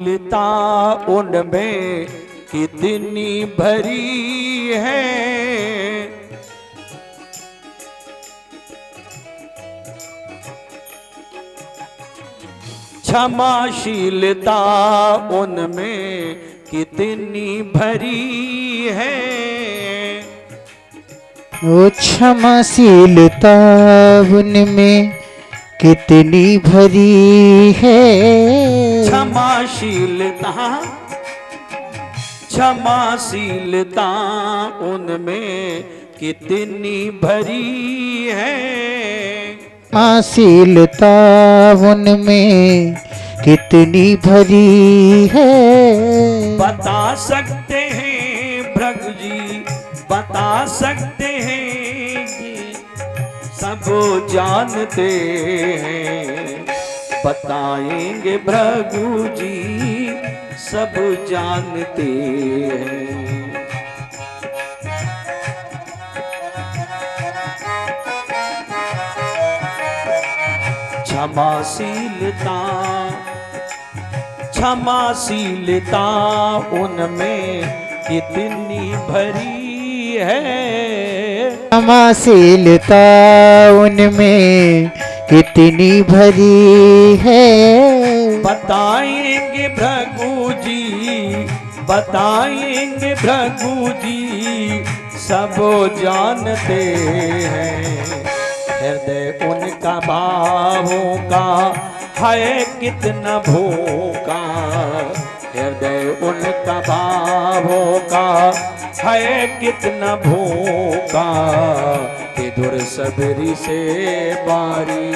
लता उनमें कितनी भरी है, क्षमाशीलता उनमें कितनी भरी है। वो क्षमाशीलता उनमें कितनी भरी है। क्षमाशीलता क्षमाशीलता उनमें कितनी भरी है। क्षमाशीलता उनमें कितनी भरी है। बता सकते हैं भृगु जी, बता सकते हैं जी, सब जानते हैं। बताएंगे भृगु जी, सब जानते हैं। क्षमाशीलता क्षमाशीलता उनमें कितनी भरी है। क्षमाशीलता उनमें कितनी भरी है। बताएंगे भृगु जी, बताएंगे भृगु जी, सब जानते हैं। हृदय उनका भावों का है कितना भूखा, हृदय उनका भावों का है कितना भूखा। विदुर सबरी से बारी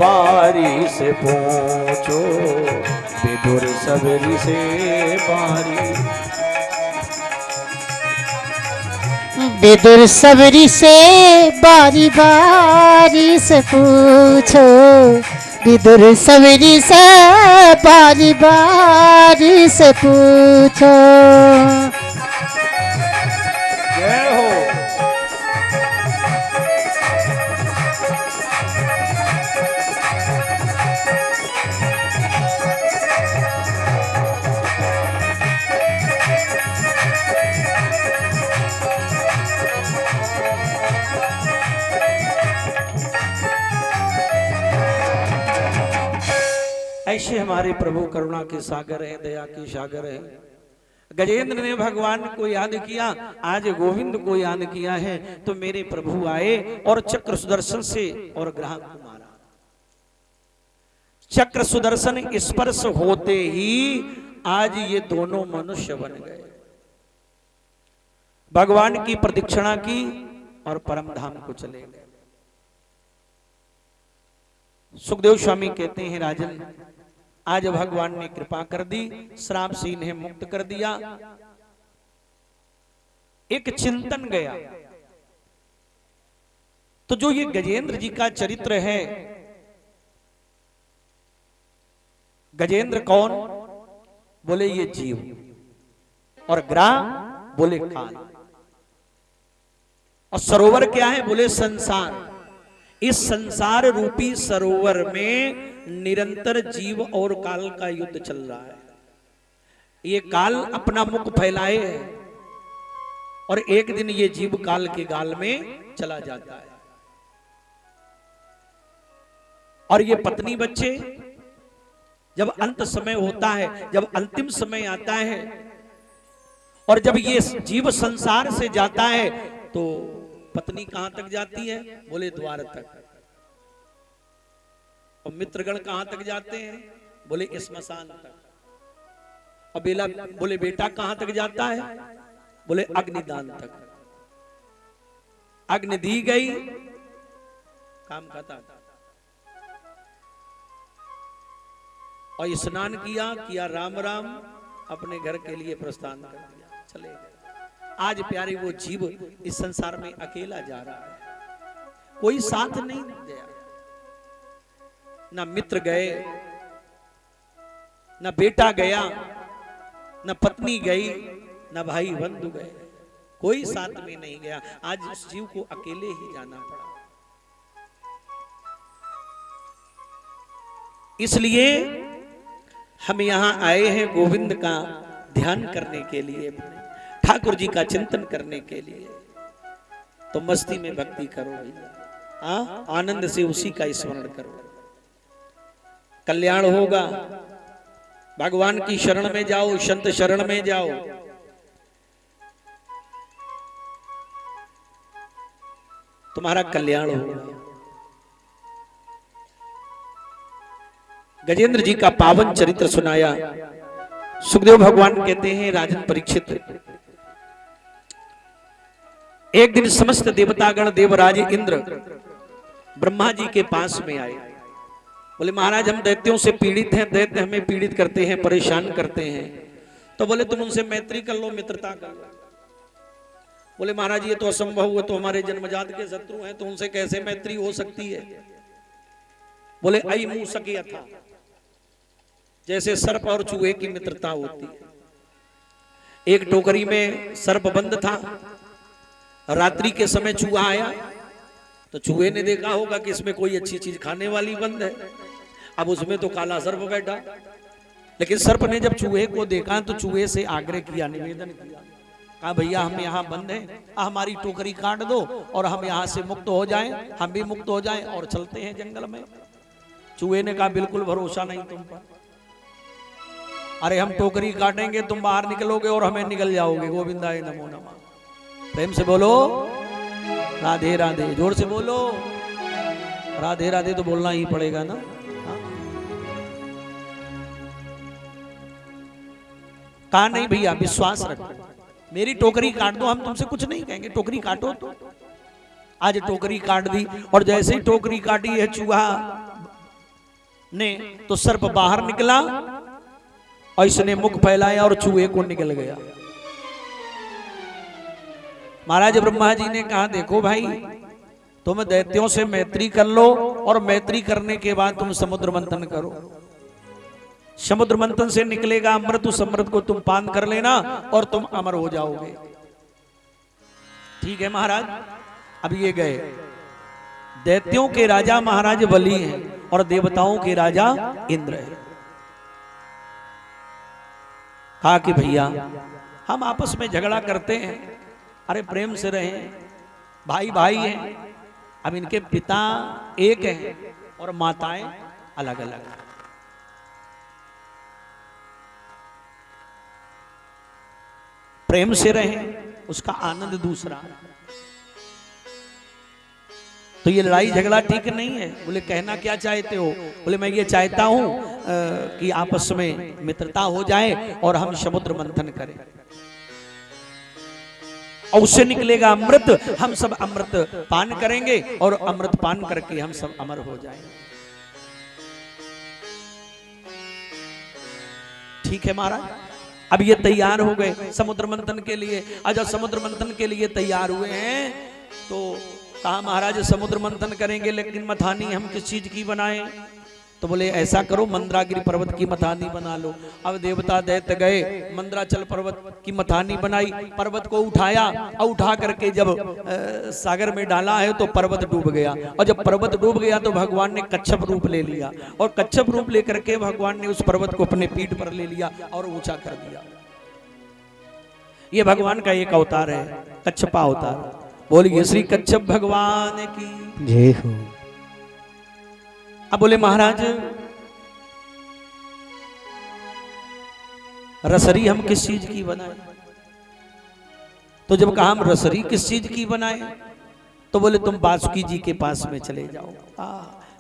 बारी से पूछो, विदुर सबरी से बारी। विदुर सबरी से बारी बारी से पूछो, विदुर सबरी से बारी बारी से पूछो। जय हो। ऐसे हमारे प्रभु करुणा के सागर हैं, दया के सागर हैं। गजेंद्र ने भगवान को याद किया, आज गोविंद को याद किया है, तो मेरे प्रभु आए और चक्र सुदर्शन से और ग्राहक को मारा। चक्र सुदर्शन स्पर्श होते ही आज ये दोनों मनुष्य बन गए। भगवान की प्रदक्षिणा की और परम धाम को चले गए। सुखदेव स्वामी कहते हैं, राजन आज भगवान ने कृपा कर दी, श्राप से इन्हें मुक्त कर दिया। एक चिंतन गया, तो जो ये गजेंद्र जी का चरित्र है, गजेंद्र कौन? बोले ये जीव, और ग्राह बोले काल, और सरोवर क्या है? बोले संसार। इस संसार रूपी सरोवर में निरंतर जीव और काल का युद्ध चल रहा है। ये काल अपना मुख फैलाए है और एक दिन ये जीव काल के गाल में चला जाता है। और ये पत्नी बच्चे जब अंत समय होता है, जब अंतिम समय आता है, और जब ये जीव संसार से जाता है, तो पत्नी कहां तक जाती है? बोले द्वार तक। और मित्रगण कहां तक जाते हैं? बोले श्मशान तक। और बेला बोले बेटा कहां तक जाता है? बोले अग्निदान तक। अग्नि दी गई, काम खत्म। और स्नान किया राम राम, अपने घर के लिए प्रस्थान कर दिया, चले गए। आज प्यारे वो जीव इस संसार में अकेला जा रहा है, कोई साथ नहीं गया। ना मित्र गए, ना बेटा गया, ना पत्नी गई, ना भाई बंधु गए, कोई साथ में नहीं गया। आज उस जीव को अकेले ही जाना पड़ा। इसलिए हम यहाँ आए हैं गोविंद का ध्यान करने के लिए, ठाकुर जी का चिंतन करने के लिए। तो मस्ती में भक्ति करो भैया, हाँ, आनंद से उसी का स्मरण करो, कल्याण होगा। भगवान की शरण में जाओ, संत शरण में जाओ, तुम्हारा कल्याण होगा। गजेंद्र जी का पावन चरित्र सुनाया। सुखदेव भगवान कहते हैं, राजन परीक्षित, एक दिन समस्त देवतागण देवराज इंद्र ब्रह्मा जी के पास में आए। बोले महाराज हम दैत्यों से पीड़ित हैं, दैत्य हमें पीड़ित करते हैं, परेशान करते हैं। तो बोले तुम उनसे मैत्री कर लो, मित्रता कर लो। बोले महाराज ये तो असंभव हुआ, तो हमारे जन्मजात के शत्रु हैं, तो उनसे कैसे मैत्री हो सकती है। बोले आई मुंह सकिया था, जैसे सर्प और चूहे की मित्रता होती है। एक टोकरी में सर्प बंद था, रात्रि के समय चूहा आया, तो चूहे ने देखा होगा कि इसमें कोई अच्छी चीज खाने वाली बंद है, अब उसमें तो काला सर्प बैठा। लेकिन सर्प ने जब चूहे को देखा तो चूहे से आग्रह किया, निवेदन किया, कहा भैया हम यहाँ बंद हैं, हमारी टोकरी काट दो और हम यहाँ से मुक्त हो जाएं, हम भी मुक्त हो जाएं और चलते हैं जंगल में। चूहे ने कहा बिल्कुल भरोसा नहीं तुम पर, अरे हम टोकरी काटेंगे, तुम बाहर निकलोगे और हमें निकल जाओगे। गोविंदाय नमो नमः। प्रेम से बोलो राधे राधे, जोर से बोलो राधे राधे, तो बोलना ही पड़ेगा ना। कहा नहीं भैया विश्वास रखो, मेरी टोकरी काट दो, हम तुमसे कुछ नहीं कहेंगे, टोकरी काटो। तो आज टोकरी काट दी, और जैसे ही टोकरी काटी है चूहा ने, तो सर्प बाहर निकला और इसने मुख फैलाया और चूहे को निकल गया। महाराज ब्रह्मा जी ने कहा देखो भाई, तुम दैत्यों से मैत्री कर लो, और मैत्री करने के बाद तुम समुद्र मंथन करो। समुद्र मंथन से निकलेगा अमृत, उस अमृत को तुम पान कर लेना और तुम अमर हो जाओगे। ठीक है महाराज। अब ये गए, दैत्यों के राजा महाराज बलि हैं और देवताओं के राजा इंद्र है। कहा कि भैया हम आपस में झगड़ा करते हैं, अरे प्रेम से रहें, भाई भाई हैं। अब इनके पिता एक हैं और माताएं अलग अलग हैं। प्रेम से रहें, उसका आनंद दूसरा। तो ये लड़ाई झगड़ा ठीक नहीं है। बोले कहना क्या चाहते हो। बोले मैं ये चाहता हूं कि आपस में मित्रता हो जाए और हम समुद्र मंथन करें, और उससे निकलेगा अमृत, हम सब अमृत पान करेंगे और अमृत पान करके हम सब अमर हो जाएंगे। ठीक है महाराज। अब ये तैयार हो गए समुद्र मंथन के लिए। जब समुद्र मंथन के लिए तैयार हुए हैं तो कहा महाराज समुद्र मंथन करेंगे, लेकिन मथानी हम किस चीज की बनाएं। तो बोले ऐसा करो मंद्रागिरी पर्वत की मथानी बना लो। अब देवता दैत्य गए, मंद्राचल पर्वत की मथानी बनाई, पर्वत को उठाया और उठा करके जब सागर में डाला है तो पर्वत डूब गया। और जब पर्वत डूब गया तो भगवान ने कच्छप रूप ले लिया, और कच्छप रूप लेकर के भगवान ने उस पर्वत को अपने पीठ पर ले लिया और ऊंचा कर दिया। ये भगवान का एक अवतार है, कच्छपा अवतार। बोलिए श्री कच्छप भगवान की जय हो। अब बोले महाराज रसरी हम किस चीज की बनाए। तो जब कहा हम रसरी किस चीज की बनाए, तो बोले तुम बासुकी जी के पास में चले जाओ।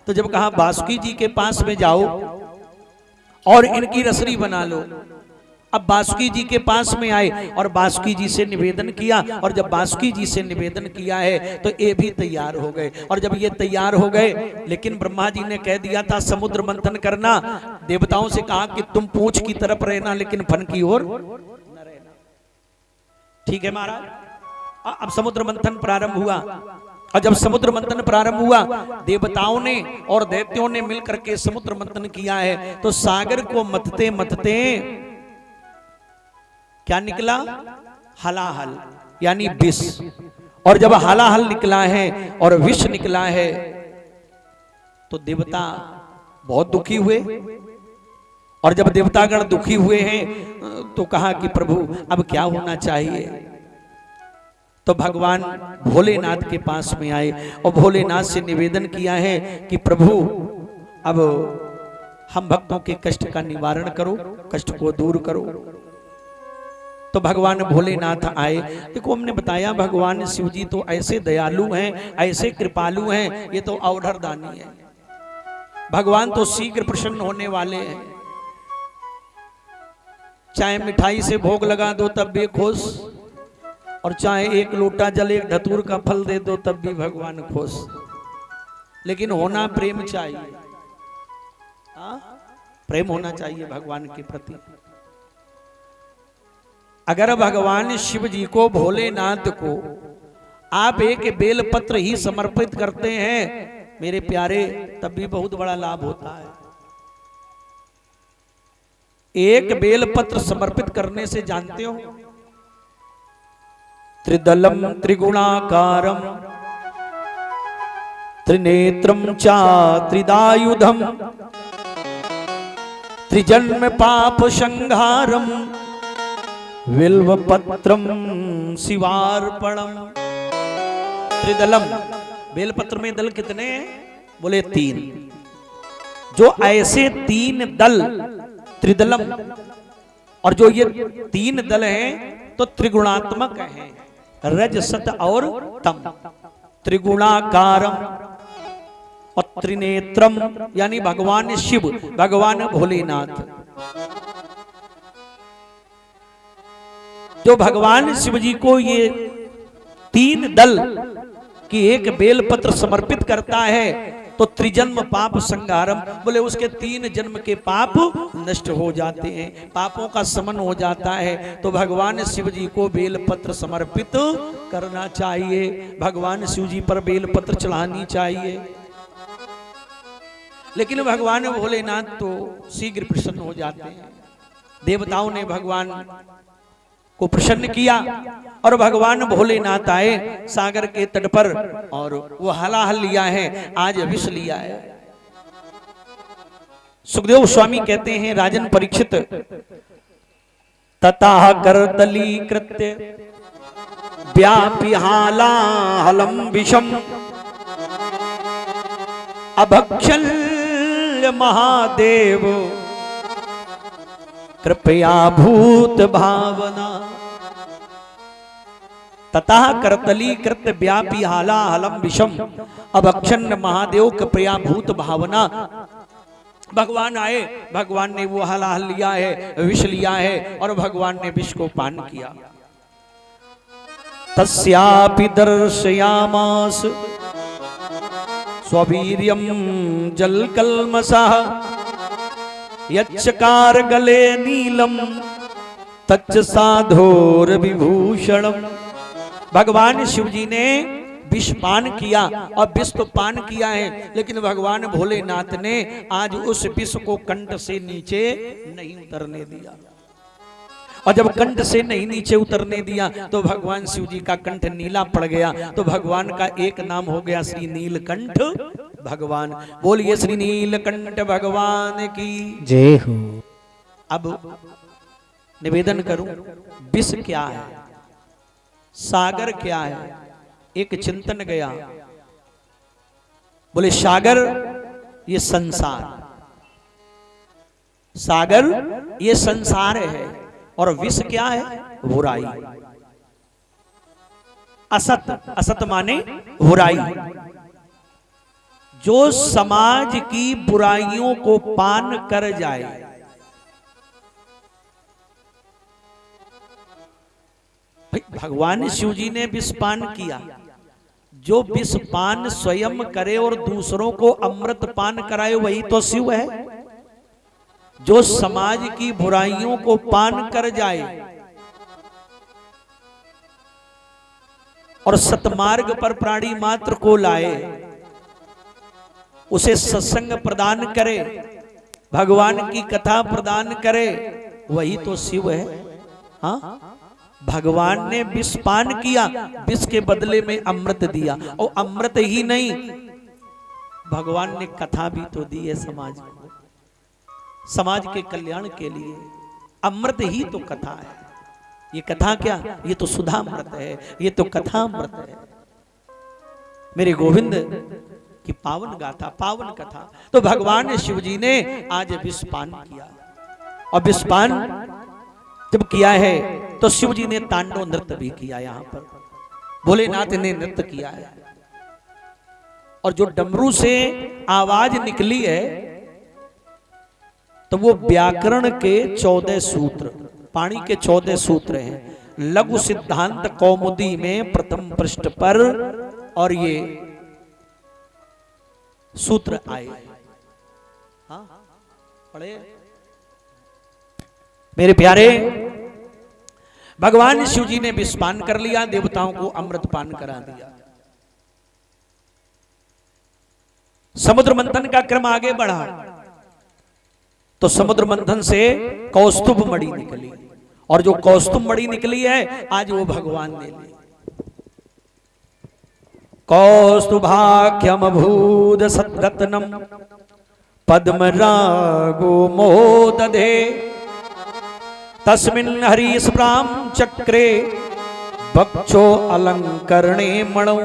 तो जब कहा बासुकी जी के पास में जाओ और इनकी रसरी बना लो। अब बासुकी जी के पास में आए और बासुकी जी से निवेदन किया, और जब बासुकी जी से निवेदन किया है तो ये भी तैयार हो गए। और जब ये तैयार हो गए, लेकिन ब्रह्मा जी ने कह दिया था समुद्र मंथन करना, देवताओं से कहा कि तुम पूंछ की तरफ रहना लेकिन फन की ओर न रहना। ठीक है महाराज। अब समुद्र मंथन प्रारंभ हुआ, और जब समुद्र मंथन प्रारंभ हुआ देवताओं ने और दैत्यों ने मिलकर के समुद्र मंथन किया है। तो सागर को मथते मथते क्या निकला, हलाहल यानी विष। और जब हलाहल निकला है और विष निकला है तो देवता बहुत दुखी हुए और जब देवतागण दुखी हुए हैं तो कहा कि प्रभु अब क्या होना चाहिए। तो भगवान भोलेनाथ के पास में आए और भोलेनाथ से निवेदन किया है कि प्रभु अब हम भक्तों के कष्ट का निवारण करो, कष्ट को दूर करो। तो भगवान भोलेनाथ आए। देखो हमने बताया भगवान शिव जी तो ऐसे दयालु हैं, ऐसे कृपालु हैं, ये तो अवधर दानी है। भगवान तो शीघ्र प्रसन्न होने वाले हैं। चाहे मिठाई से भोग लगा दो तब भी खुश, और चाहे एक लोटा जल एक धतूर का फल दे दो तब भी भगवान खुश। लेकिन होना प्रेम चाहिए, प्रेम होना चाहिए भगवान के प्रति। अगर भगवान शिव जी को, भोलेनाथ को आप एक बेलपत्र ही समर्पित करते हैं मेरे प्यारे, तब भी बहुत बड़ा लाभ होता है। एक बेलपत्र समर्पित करने से जानते हो, त्रिदलम त्रिगुणाकारम त्रिनेत्रम चा त्रिदायुधम त्रिजन्म पाप संहारम बिल्वपत्रम शिवार्पणम। त्रिदलम, बेलपत्र में दल कितने हैं? बोले 3। जो ऐसे 3 दल त्रिदलम, और जो ये 3 दल हैं तो त्रिगुणात्मक हैं, रज सत और तम। त्रिगुणाकारम और त्रिनेत्रम यानी भगवान शिव, भगवान भोलेनाथ। जो भगवान शिव जी को ये 3 दल की एक बेलपत्र समर्पित करता है तो त्रिजन्म पाप संहारम, बोले उसके 3 जन्म के पाप नष्ट हो जाते हैं, पापों का शमन हो जाता है। तो भगवान शिव जी को बेलपत्र समर्पित करना चाहिए, भगवान शिव जी पर बेलपत्र चढ़ानी चाहिए। लेकिन भगवान भोलेनाथ तो शीघ्र प्रसन्न हो जाते हैं। देवताओं ने भगवान को प्रसन्न किया और भगवान भोलेनाथ आए सागर के तट पर, और वो हलाहल लिया है, आज विष लिया है। सुखदेव स्वामी कहते हैं राजन परीक्षित, तथा करतली कृत्य व्यापी हालाहलम विषम अभक्षल्य महादेव कृपया भूत भावना। ततः करतली कृत व्यापी हालाहलम विषम अभक्षण महादेव कृपया भूत भावना। भगवान आए, भगवान ने वो हलाहल लिया है, विष लिया है, और भगवान ने विष को पान किया। तस्यापि दर्शयामास स्ववीर्यम जलकल्मषः यच्चकार गले नीलम तच्च साधोर विभूषणम। भगवान शिव जी ने विष पान किया, और विष तो पान किया है, लेकिन भगवान भोलेनाथ ने आज उस विष को कंठ से नीचे नहीं उतरने दिया। और जब कंठ से नहीं नीचे उतरने दिया तो भगवान शिव जी का कंठ नीला पड़ गया। तो भगवान का एक नाम हो गया श्री नीलकंठ भगवान। बोलिए श्री नीलकंठ भगवान की जय हो। अब निवेदन करूं, विष क्या है, सागर क्या है? एक चिंतन गया, बोले सागर ये संसार, सागर ये संसार है, और विष क्या है? बुराई। असत, असत माने बुराई। जो समाज की बुराइयों को पान कर जाए, भगवान शिव जी ने विष पान किया। जो विष पान स्वयं करे और दूसरों को अमृत पान कराए वही तो शिव है। जो समाज की बुराइयों को पान कर जाए और सतमार्ग पर प्राणी मात्र को लाए, उसे सत्संग प्रदान करे, भगवान की कथा प्रदान करे, वही तो शिव है। हाँ, भगवान ने विष पान किया, विष के बदले में अमृत दिया, और अमृत ही नहीं, भगवान ने कथा भी तो दी है समाज को। समाज के कल्याण के लिए। अमृत ही तो कथा है। ये कथा क्या, ये तो सुधामृत है, ये तो कथामृत है। मेरे गोविंद की पावन गाथा, पावन कथा। तो भगवान शिव जी ने आज विषपान किया, और विषपान जब किया है तो शिव जी ने तांडव नृत्य भी किया। यहां पर भोलेनाथ ने नृत्य किया है, और जो डमरू से आवाज निकली है तो वो व्याकरण के 14 सूत्र, पाणी के 14 सूत्र हैं। लघु सिद्धांत कौमुदी में प्रथम पृष्ठ पर और ये सूत्र आए। हाँ पढ़े मेरे प्यारे। भगवान शिव जी ने विषपान कर लिया, देवताओं को अमृत पान करा दिया। समुद्र मंथन का क्रम आगे बढ़ा तो समुद्र मंथन से कौस्तुभ मणि निकली, और जो कौस्तुभ मणि निकली है आज वो भगवान ने ली। कौस्तुभाख्यम भूद सद्रत्नम पद्म रागो मोदधे तस्मिन् हरिस्प्राम चक्रे बक्षो अलंकरणे मणौ।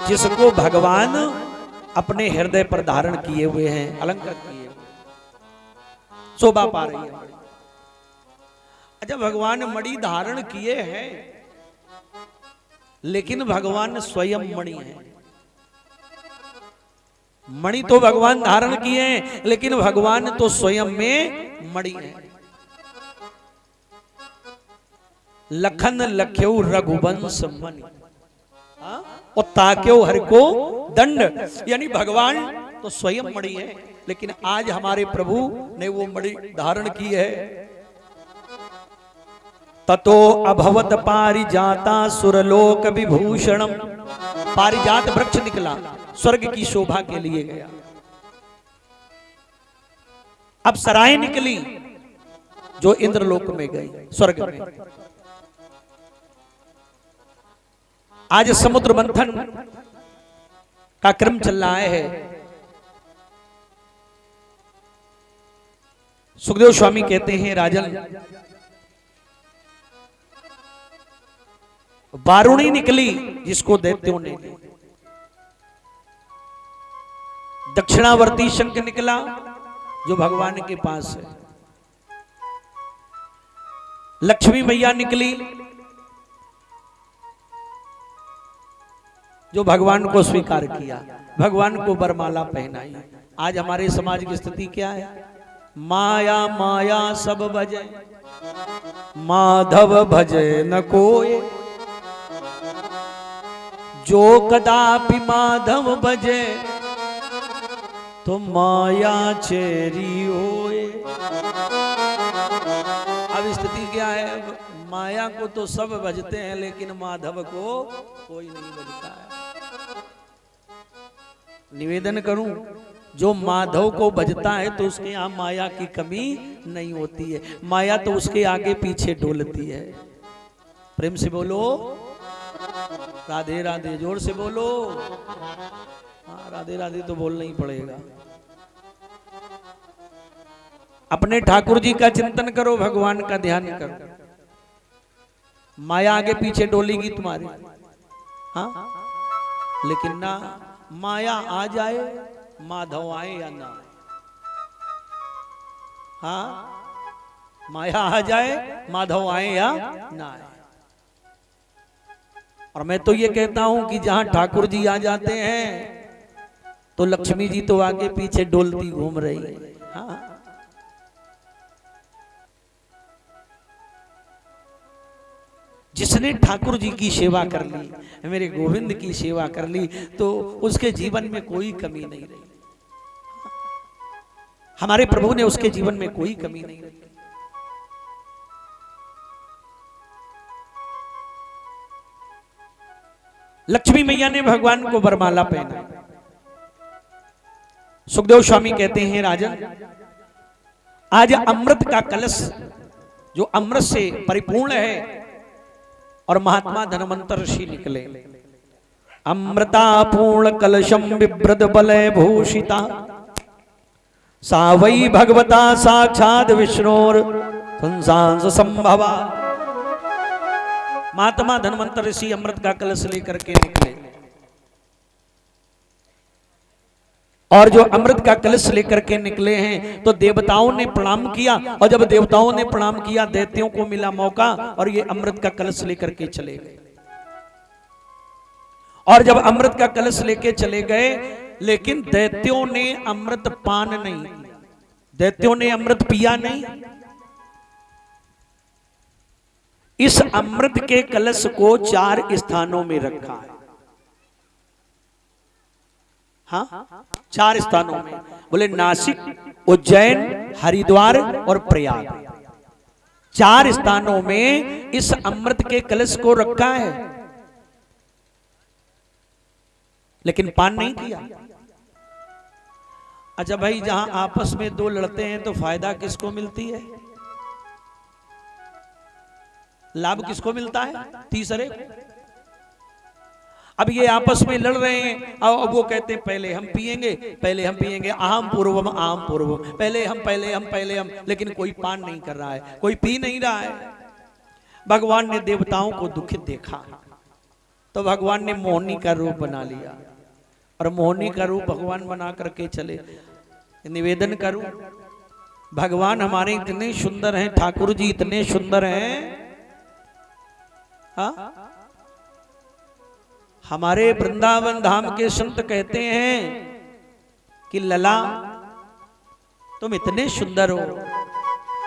जिसको भगवान अपने हृदय पर धारण किए हुए हैं, अलंकृत किए, शोभा पा रही है। अच्छा, भगवान मणि धारण किए हैं, लेकिन भगवान स्वयं मणि है। मणि तो भगवान धारण किए हैं, लेकिन भगवान तो स्वयं में मणि है। लखन लख्यो रघुवंश मणि, और ताक्यो हरि को दंड, यानी भगवान तो स्वयं मणि है, लेकिन आज हमारे प्रभु ने वो मणि धारण की है। ततो अभवत पारिजाता सुरलोक विभूषणम। पारिजात वृक्ष निकला, स्वर्ग की शोभा के लिए गया। अब सराय निकली जो इंद्रलोक में गई, स्वर्ग में। आज समुद्र मंथन का क्रम चल रहा है। सुखदेव स्वामी कहते हैं, राजन वारुणी निकली जिसको दैत्यों ने, दक्षिणावर्ती शंख निकला जो भगवान के पास है, लक्ष्मी मैया निकली जो भगवान को स्वीकार किया, भगवान को वरमाला पहनाई। आज हमारे समाज की स्थिति क्या है? माया माया सब भजे, माधव भजे न कोई। जो कदापि माधव भजे तो माया चेरी होए। अब स्थिति क्या है? माया को तो सब भजते हैं, लेकिन माधव को कोई नहीं भजता है। निवेदन करूं, जो माधव को भजता है तो उसके यहां माया की कमी नहीं होती है। माया तो उसके आगे पीछे डोलती है। प्रेम से बोलो राधे राधे, जोर से बोलो। हाँ, राधे राधे तो बोलना ही पड़ेगा। अपने ठाकुर जी का चिंतन करो, भगवान का ध्यान करो। माया आगे पीछे डोलेगी तुम्हारी, हाँ, लेकिन ना, माया आ जाए, माधव आए या ना आए। हाँ, माया आ जाए, माधव आए या ना आए। और मैं तो ये कहता हूं कि जहां ठाकुर जी आ जाते हैं तो लक्ष्मी जी तो आगे पीछे डोलती घूम रही है। हाँ, जिसने ठाकुर जी की सेवा कर ली, मेरे गोविंद की सेवा कर ली, तो उसके जीवन में कोई कमी नहीं रही। हमारे प्रभु ने उसके जीवन में कोई कमी नहीं रखी। लक्ष्मी मैया ने भगवान को वरमाला पहना। सुखदेव स्वामी कहते हैं, राजन आज अमृत का कलश जो अमृत से परिपूर्ण है, और महात्मा धनवंतर ऋषि निकले। अमृता पूर्ण कलशम विभ्रद बलय भूषिता सा वै भगवता साक्षात विष्णोर संसांस संभवा। महात्मा धन्वंतर ऋषि अमृत का कलश लेकर के निकले और जो अमृत का कलश लेकर के निकले हैं तो देवताओं ने प्रणाम किया, और जब देवताओं ने प्रणाम किया दैत्यों को मिला मौका और ये अमृत का कलश लेकर के चले गए। और जब अमृत का कलश लेके चले गए, लेकिन दैत्यों ने अमृत पान नहीं, दैत्यों ने अमृत पिया नहीं। इस अमृत के कलश को 4 स्थानों में रखा है। हाँ, 4 स्थानों में, बोले नासिक, उज्जैन, हरिद्वार और प्रयाग। 4 स्थानों में इस अमृत के कलश को रखा है, लेकिन पान नहीं किया। अच्छा भाई, जहां आपस में 2 लड़ते हैं तो फायदा किसको मिलती है? लाभ किसको मिलता है? तीसरे। अब ये आपस में लड़ रहे हैं, अब वो कहते हैं पहले हम पिएंगे, पहले हम पिएंगे, आम पूर्वम आम पूर्वम, पहले हम, लेकिन कोई पान नहीं कर रहा है, कोई पी नहीं रहा है। भगवान ने देवताओं को दुखित देखा तो भगवान ने मोहिनी का रूप बना लिया, और मोहिनी का रूप भगवान बना करके चले। निवेदन करूं, भगवान हमारे इतने सुंदर हैं, ठाकुर जी इतने सुंदर हैं। हाँ, हमारे वृंदावन धाम के संत कहते हैं कि लला तुम इतने सुंदर हो,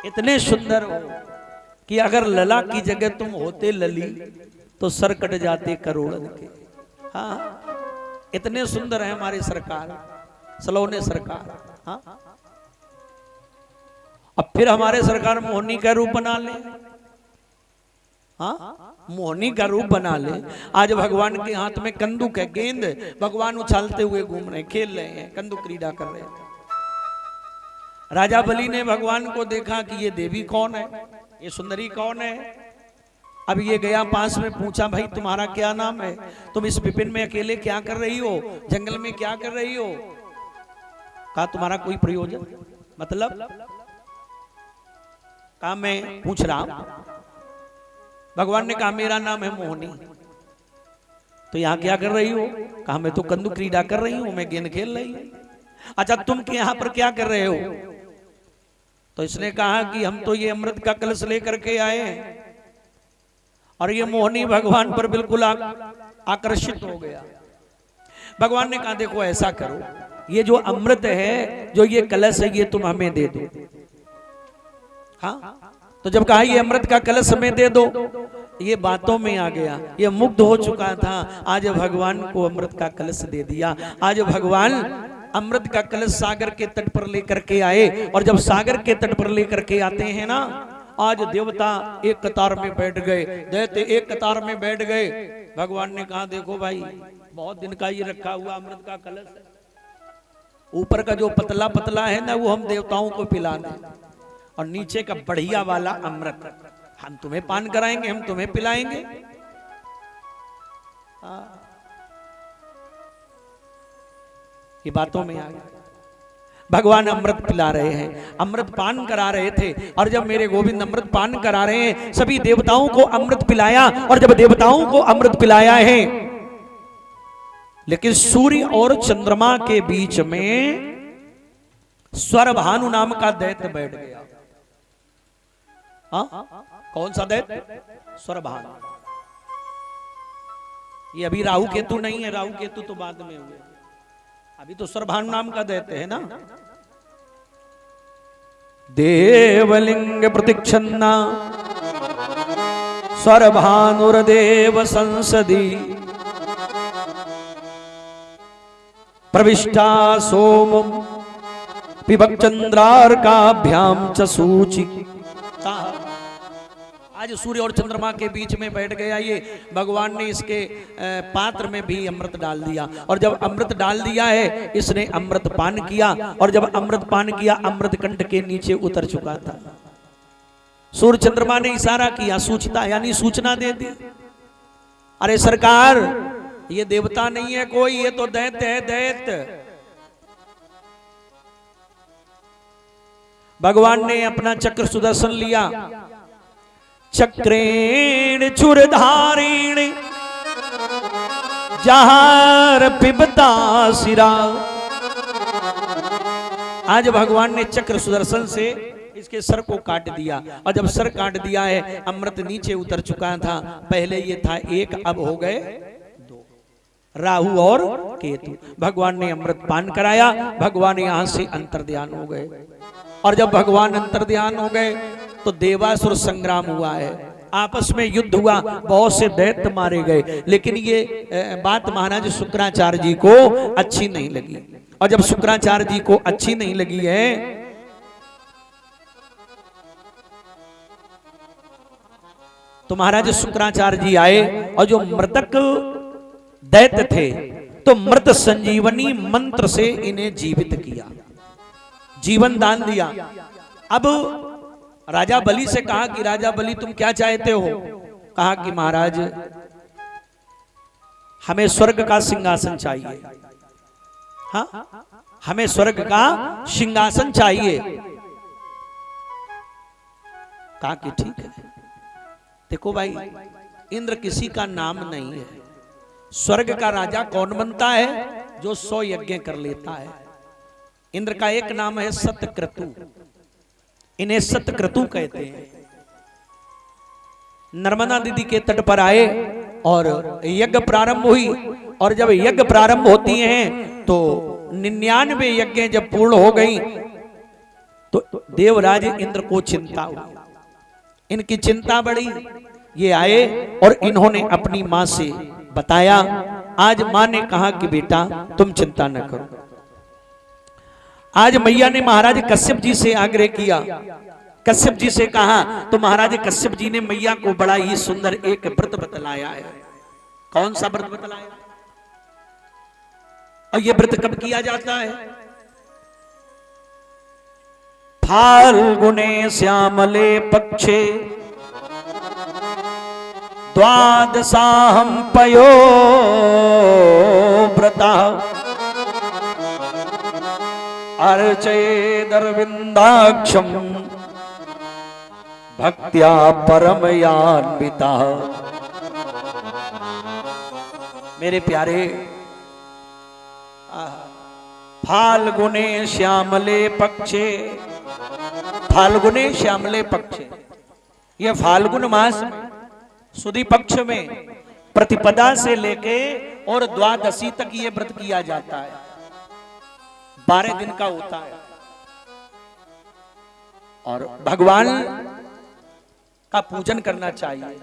इतने सुंदर हो कि अगर लला की जगह तुम होते लली तो सर कट जाते करोड़न के। हाँ, इतने सुंदर है हमारे सरकार, सलोने सरकार। हाँ, अब फिर हमारे सरकार मोहिनी का रूप बना ले। हाँ, मोहिनी का रूप बना ले। आज भगवान के हाथ में कंदुक है, गेंद, भगवान उछालते हुए घूम रहे, खेल रहे हैं, कंदुक क्रीड़ा कर रहे हैं। राजा बलि ने भगवान को देखा कि ये देवी कौन है, ये सुंदरी कौन है। अब ये गया पास में, पूछा भाई तुम्हारा क्या नाम है, तुम इस विपिन में अकेले क्या कर रही हो, जंगल में क्या कर रही हो। कहा तुम्हारा कोई प्रयोजन, मतलब कहा मैं पूछ रहा हूं। भगवान ने कहा मेरा नाम है मोहिनी। तो यहां क्या कर रही हो? कहा मैं तो कंदुक क्रीड़ा कर रही हूं, मैं गेंद खेल रही हूं। अच्छा तुम के यहां पर क्या कर रहे हो? तो इसने कहा कि हम तो ये अमृत का कलश लेकर के आए हैं। और ये मोहिनी भगवान पर बिल्कुल आकर्षित हो गया। भगवान ने कहा देखो ऐसा करो, ये जो अमृत है, जो ये कलश है, ये तुम हमें दे दो। हाँ, तो जब कहा ये अमृत का कलश हमें दे दो, ये बातों में आ गया, ये मुग्ध हो चुका था। आज भगवान को अमृत का कलश दे दिया। आज भगवान अमृत का कलश सागर के तट पर लेकर के आए, और जब सागर के तट पर लेकर के आते हैं ना, आज देवता एक कतार में बैठ गए, दैत्य एक कतार में बैठ गए। भगवान ने कहा देखो भाई, बहुत दिन का ये रखा हुआ अमृत का कलश है, ऊपर का जो पतला पतला है ना, वो हम देवताओं को पिला दें, और नीचे का बढ़िया वाला अमृत हम तुम्हें पान कराएंगे, हम तुम्हें पिलाएंगे। ये बातों में आ गया। भगवान अमृत पिला रहे हैं, अमृत पान करा रहे थे, और जब मेरे गोविंद अमृत पान करा रहे हैं, सभी देवताओं को अमृत पिलाया। और जब देवताओं को अमृत पिलाया है, लेकिन सूर्य और चंद्रमा के बीच में स्वरभानु नाम का दैत्य बैठ गया। कौन सा दैत्य? स्वरभानु। ये अभी राहु केतु नहीं है, राहु केतु तो बाद में हुए, अभी तो स्वरभानु नाम का दैत्य है ना। देवलिंग प्रतिक्षन्ना स्वरभानुर्देव संसदी प्रविष्टा सोमम पिबक चंद्रार्काभ्याम च सूचि। आज सूर्य और चंद्रमा के बीच में बैठ गया ये। भगवान ने इसके पात्र में भी अमृत डाल दिया, और जब अमृत डाल दिया है, इसने अमृत पान किया। और जब अमृत पान किया, अमृत कंठ के नीचे उतर चुका था। सूर्य चंद्रमा ने इशारा किया, सूचता यानी सूचना दे दी, अरे सरकार ये देवता नहीं है कोई, ये तो दैत्य है, दैत्य। भगवान ने अपना चक्र सुदर्शन लिया, चक्रेण चुरधारेण जहार पिबता सिरा। आज भगवान ने चक्र सुदर्शन से इसके सर को काट दिया, और जब सर काट दिया है, अमृत नीचे उतर चुका था। पहले ये था एक, अब हो गए दो, राहु और केतु। भगवान ने अमृत पान कराया, भगवान यहां से अंतर्ध्यान हो गए। और जब भगवान अंतर्ध्यान हो गए तो देवासुर संग्राम हुआ है, आपस में युद्ध हुआ, बहुत से दैत्य मारे गए। लेकिन ये बात महाराज शुक्राचार्य जी को अच्छी नहीं लगी, और जब शुक्राचार्य जी को अच्छी नहीं लगी है तो महाराज शुक्राचार्य जी आए, और जो मृतक दैत्य थे तो मृत संजीवनी मंत्र से इन्हें जीवित किया, जीवन दान दिया। अब राजा बलि से कहा कि राजा बलि तुम क्या चाहते हो? कहा कि महाराज हमें स्वर्ग का सिंहासन चाहिए। हाँ, हमें स्वर्ग का सिंहासन चाहिए। कहा कि ठीक है। देखो भाई, इंद्र किसी का नाम नहीं है। स्वर्ग का राजा कौन बनता है? जो 100 यज्ञ कर लेता है। इंद्र का एक नाम है सतक्रतु, इन्हें सतक्रतु कहते हैं। नर्मदा नदी के तट पर आए और यज्ञ प्रारंभ हुई, और जब यज्ञ प्रारंभ होती हैं तो 99 यज्ञ जब पूर्ण हो गई तो देवराज इंद्र को चिंता हुई, इनकी चिंता बढ़ी। ये आए और इन्होंने अपनी मां से बताया। आज मां ने कहा कि बेटा तुम चिंता न करो। आज मैया ने महाराज कश्यप जी से आग्रह किया, कश्यप जी से कहा, तो महाराज कश्यप जी ने मैया को बड़ा ही सुंदर एक व्रत बतलाया है। कौन सा व्रत बतलाया? और ये व्रत कब किया जाता है? फाल्गुने श्यामले पक्षे द्वादशाहं पयो व्रता अर्चेदरविंदाक्षम भक्त्या परमयान्विता। मेरे प्यारे, फाल्गुने श्यामले पक्षे, फाल्गुने श्यामले पक्षे, यह फाल्गुन मास सुदी पक्ष में प्रतिपदा से लेके और द्वादशी तक ये व्रत किया जाता है। 12 दिन का होता है। और भगवान का पूजन करना चाहिए।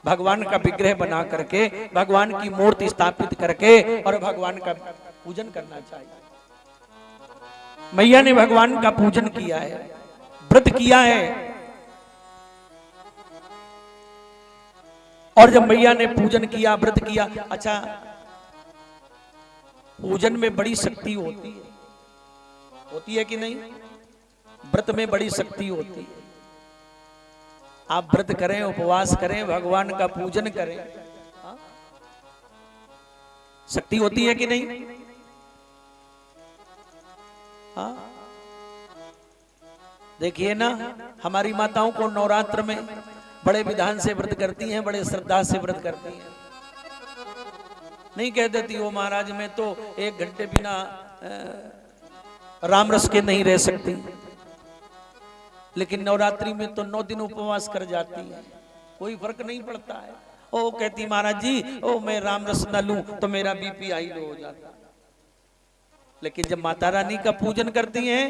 भगवान का विग्रह बना करके, भगवान की मूर्ति स्थापित करके और भगवान का पूजन करना चाहिए। मैया ने भगवान का पूजन किया है, व्रत किया है। और जब मैया ने पूजन किया, व्रत किया, अच्छा, पूजन में बड़ी शक्ति होती है कि नहीं? व्रत में बड़ी शक्ति होती है। आप व्रत करें, उपवास करें, भगवान का पूजन करें, हाँ? शक्ति होती है कि नहीं? हाँ? देखिए ना, हमारी माताओं को नवरात्र में बड़े विधान से व्रत करती हैं, बड़े श्रद्धा से व्रत करती हैं। नहीं कह देती वो महाराज में तो 1 घंटे बिना राम रस के नहीं रह सकती, लेकिन नवरात्रि में तो 9 दिन उपवास कर जाती है, कोई फर्क नहीं पड़ता है। ओ कहती महाराज जी, ओ मैं राम रस न लूं तो मेरा बीपी हाई लो हो जाता। लेकिन जब माता रानी का पूजन करती हैं,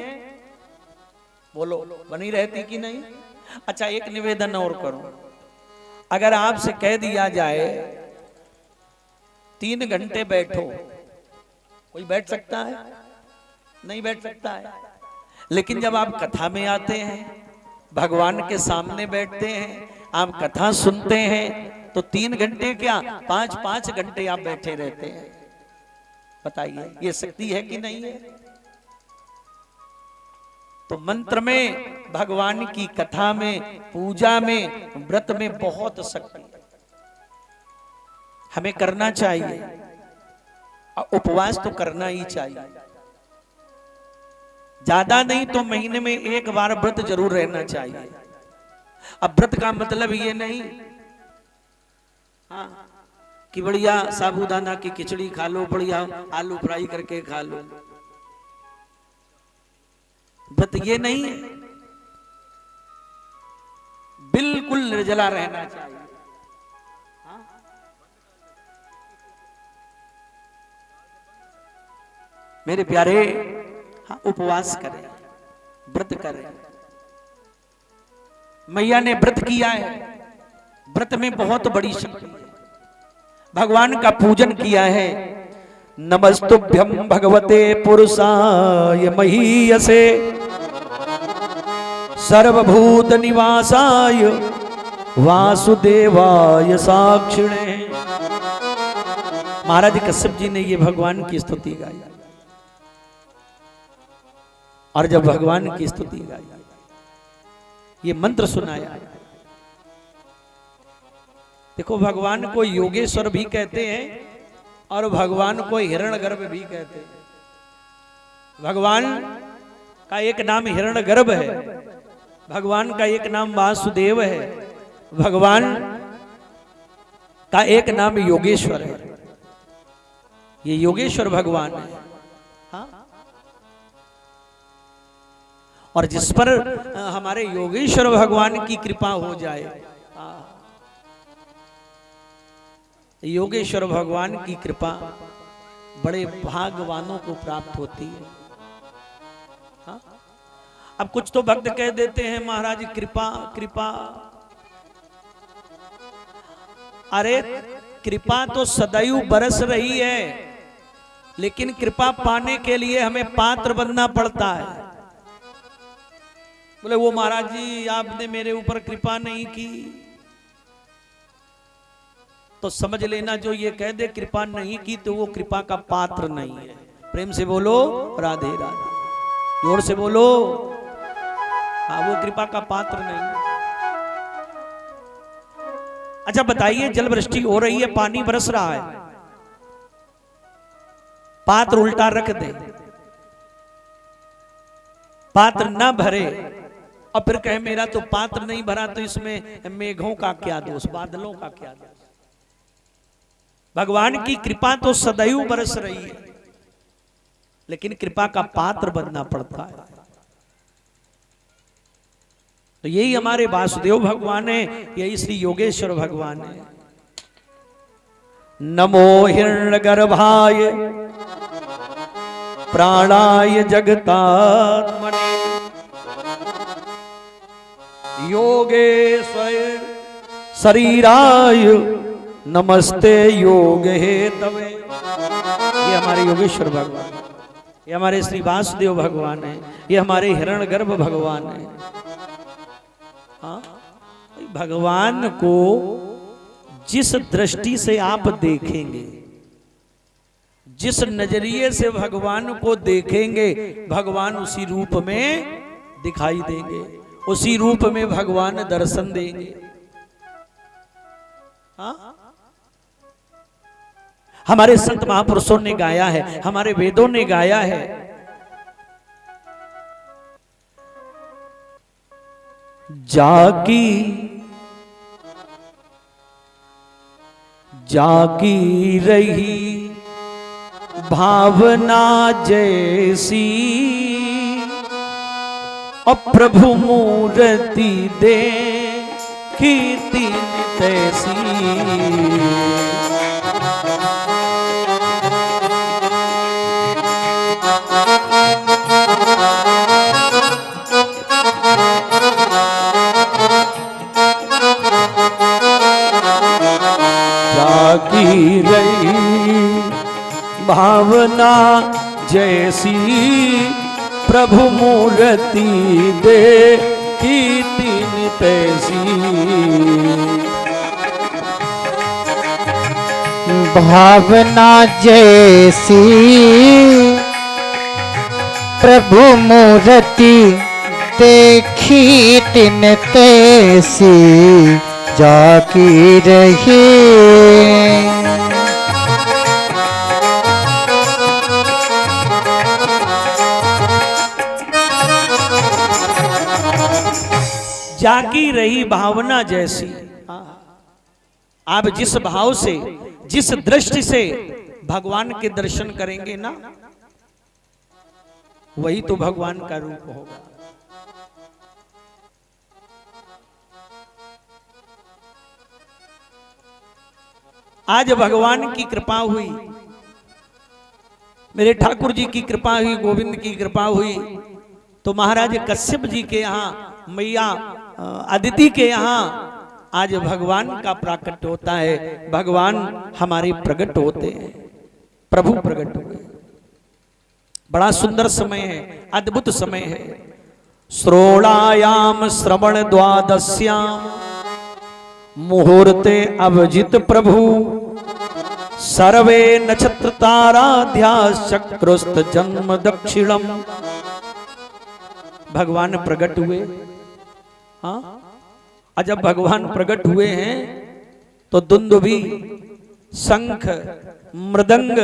बोलो बनी रहती कि नहीं? अच्छा, एक निवेदन और करूं, अगर आपसे कह दिया जाए 3 घंटे बैठो, कोई बैठ सकता है? नहीं बैठ सकता है। लेकिन जब आप कथा में आते हैं, भगवान के सामने बैठते हैं, आप कथा सुनते हैं, तो 3 घंटे क्या 5-5 घंटे आप बैठे रहते हैं। बताइए ये शक्ति है कि नहीं है? तो मंत्र में, भगवान की कथा में, पूजा में, व्रत में बहुत शक्ति है। हमें करना चाहिए, उपवास तो करना ही चाहिए। ज्यादा नहीं तो महीने में एक बार व्रत जरूर रहना चाहिए। अब व्रत का मतलब ये नहीं हाँ कि बढ़िया साबूदाना की खिचड़ी खा लो, बढ़िया आलू फ्राई करके खा लो। व्रत ये नहीं है, बिल्कुल निर्जला रहना चाहिए। हाँ? मेरे प्यारे, हाँ, उपवास करें, व्रत करें। मैया ने व्रत किया है, व्रत में बहुत बड़ी शक्ति है। भगवान का पूजन किया है। नमस्तुभ्यं भगवते पुरुषाय महीयसे सर्वभूत निवासाय वासुदेवाय साक्षिणे। महाराज कश्यप जी ने ये भगवान की स्तुति गाई, और जब भगवान की स्तुति गाई, ये मंत्र सुनाया। देखो, भगवान को योगेश्वर भी कहते हैं और भगवान को हिरण्यगर्भ भी कहते हैं। भगवान का एक नाम हिरण्यगर्भ है, भगवान का एक नाम वासुदेव है, भगवान का एक नाम योगेश्वर है। ये योगेश्वर भगवान है। हाँ? और जिस पर हमारे योगेश्वर भगवान की कृपा हो जाए, योगेश्वर भगवान की कृपा बड़े भाग्यवानों को प्राप्त होती है। हाँ? अब कुछ तो भक्त कह देते हैं महाराज कृपा कृपा। अरे कृपा तो सदैव बरस रही है, लेकिन कृपा पाने के लिए हमें पात्र बनना पड़ता है। बोले वो महाराज जी आपने मेरे ऊपर कृपा नहीं की, तो समझ लेना जो ये कह दे कृपा नहीं की तो वो कृपा का पात्र नहीं है। प्रेम से बोलो राधे राधे, जोर से बोलो। हाँ, वो कृपा का पात्र नहीं है। अच्छा बताइए, जल वृष्टि हो रही है, पानी बरस रहा है, पात्र उल्टा रख दे, पात्र ना भरे और फिर कहे मेरा तो पात्र नहीं भरा, तो इसमें मेघों का क्या दोष, बादलों का क्या दोष। भगवान की कृपा तो सदैव बरस रही है, लेकिन कृपा का पात्र बनना पड़ता है। तो यही हमारे वासुदेव भगवान है, यही श्री योगेश्वर भगवान है। नमो हिरण्यगर्भाय प्राणाय जगतात्मने योगेश्वर शरीराय नमस्ते योग हे तवे। ये हमारे योगेश्वर भगवान, ये हमारे श्री वासुदेव भगवान है, ये हमारे हिरण्यगर्भ भगवान है। हाँ? भगवान को जिस दृष्टि से आप देखेंगे, जिस नजरिए से भगवान को देखेंगे, भगवान उसी रूप में दिखाई देंगे, उसी रूप में भगवान दर्शन देंगे। हाँ? हमारे संत महापुरुषों ने गाया है, हमारे वेदों ने गाया है, जाकी जाकी रही भावना जैसी, और प्रभु मूर्ति देखी तीन तैसी। जागी रही भावना जैसी, प्रभु मूर्ति देखी तीन तैसी। भावना जैसी प्रभु मूर्ति देखी तीन तैसी, जाकी रही जागी रही भावना जैसी। आप जिस भाव से, जिस दृष्टि से भगवान के दर्शन करेंगे ना, वही तो भगवान का रूप होगा। आज भगवान की कृपा हुई, मेरे ठाकुर जी की कृपा हुई, गोविंद की कृपा हुई, तो महाराज कश्यप जी के यहाँ, मैया अदिति के यहाँ आज भगवान का प्राकट्य होता है। भगवान हमारे प्रकट होते हैं, प्रभु प्रकट हुए। बड़ा सुंदर समय है, अद्भुत समय है। श्रोणायाम श्रवण द्वादश्याम मुहूर्ते अभिजित प्रभु सर्वे नक्षत्र ताराध्या चक्रुस्त जन्म दक्षिणम। भगवान प्रकट हुए। हाँ, जब भगवान प्रकट हुए हैं तो दुंदुभी, शंख, मृदंग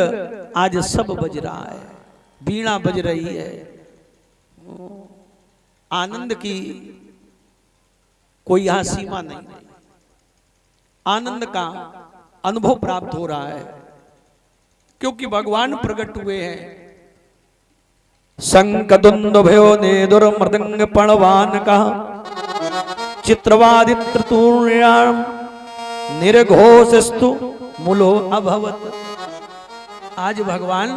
आज सब बज रहा है, वीणा बज रही है। आनंद की कोई यहां सीमा नहीं, आनंद का अनुभव प्राप्त हो रहा है, क्योंकि भगवान प्रकट हुए हैं। शंख दुंदुभयो नेदुर मृदंग पणवान का चित्रवादित्रतूर्याम निर्घोषस्तु मूलो अभवत। आज भगवान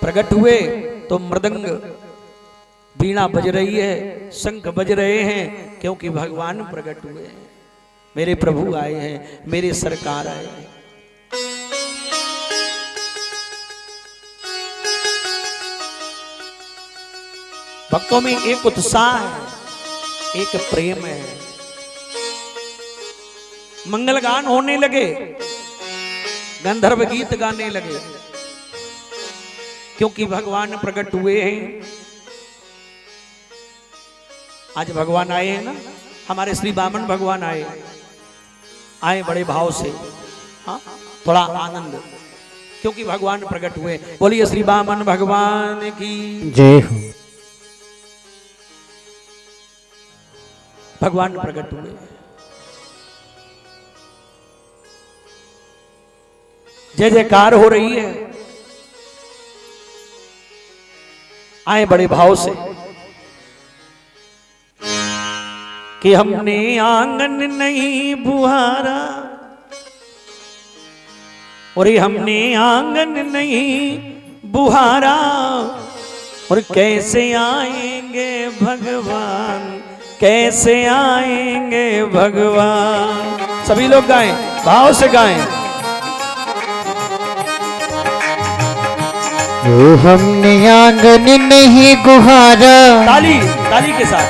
प्रकट हुए तो मृदंग, वीणा बज रही है, शंख बज रहे हैं, क्योंकि भगवान प्रकट हुए हैं। मेरे प्रभु आए हैं, मेरे सरकार आए हैं। भक्तों में एक उत्साह है, एक प्रेम है। मंगल गान होने लगे, गंधर्व गीत गाने लगे, क्योंकि भगवान प्रकट हुए हैं। आज भगवान आए हैं ना, हमारे श्री वामन भगवान आए बड़े भाव से। हाँ, थोड़ा आनंद, क्योंकि भगवान प्रकट हुए। बोलिए श्री वामन भगवान की जय हो। भगवान प्रकट हुए। जय जयकार हो रही है। आए बड़े भाव से कि हमने आंगन नहीं बुहारा, और हमने आंगन नहीं बुहारा, और कैसे आएंगे भगवान, कैसे आएंगे भगवान। सभी लोग गाएं, भाव से गाएं। हमने आंगन नहीं गुहारा, ताली ताली के साथ।